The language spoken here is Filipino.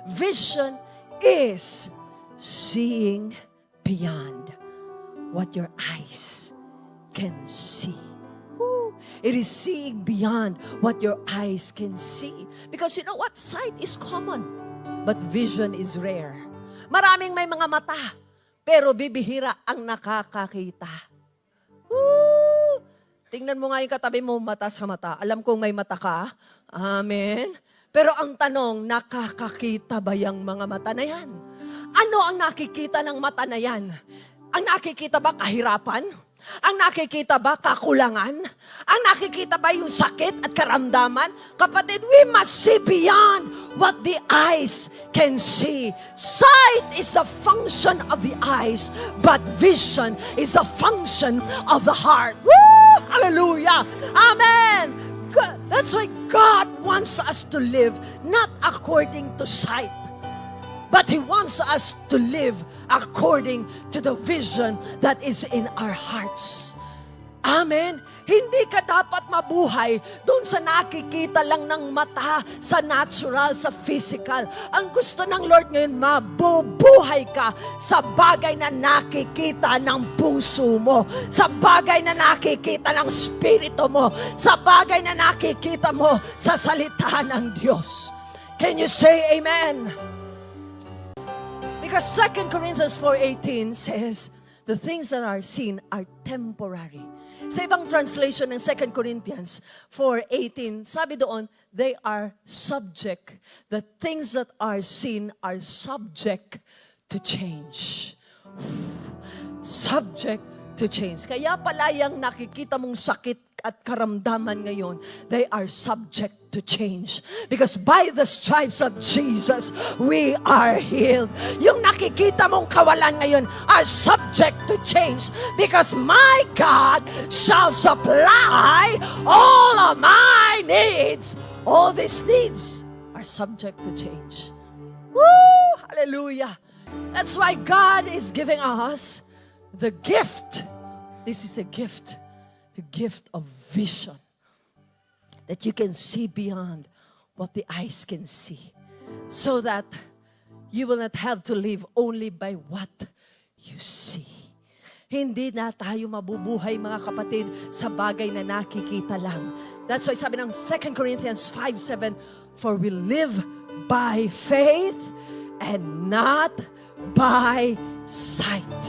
Vision is seeing beyond what your eyes can see. Woo. It is seeing beyond what your eyes can see. Because you know what? Sight is common, but vision is rare. Maraming may mga mata, pero bibihira ang nakakakita. Woo! Tingnan mo nga yung katabi mo, mata sa mata. Alam kong may mata ka. Amen. Pero ang tanong, nakakakita ba yung mga mata na yan? Ano ang nakikita ng mata na yan? Ang nakikita ba kahirapan? Ang nakikita ba kakulangan? Ang nakikita ba yung sakit at karamdaman? Kapatid, we must see beyond what the eyes can see. Sight is the function of the eyes, but vision is the function of the heart. Woo! Hallelujah! Amen! That's why God wants us to live not according to sight, but He wants us to live according to the vision that is in our hearts. Amen? Hindi ka dapat mabuhay doon sa nakikita lang ng mata, sa natural, sa physical. Ang gusto ng Lord ngayon, mabubuhay ka sa bagay na nakikita ng puso mo, sa bagay na nakikita ng spirito mo, sa bagay na nakikita mo sa salita ng Diyos. Can you say amen? Because 2 Corinthians 4:18 says, the things that are seen are temporary. Sa ibang translation ng 2 Corinthians 4:18, sabi doon, they are subject. The things that are seen are subject to change. Subject to change. Kaya pala yung nakikita mong sakit at karamdaman ngayon, they are subject to change. Because by the stripes of Jesus, we are healed. Yung nakikita mong kawalan ngayon are subject to change. Because my God shall supply all of my needs. All these needs are subject to change. Woo! Hallelujah! That's why God is giving us the gift. This is a gift. The gift of vision. That you can see beyond what the eyes can see. So that you will not have to live only by what you see. Hindi na tayo mabubuhay, mga kapatid, sa bagay na nakikita lang. That's why sabi ng 2 Corinthians 5:7, for we live by faith and not by sight.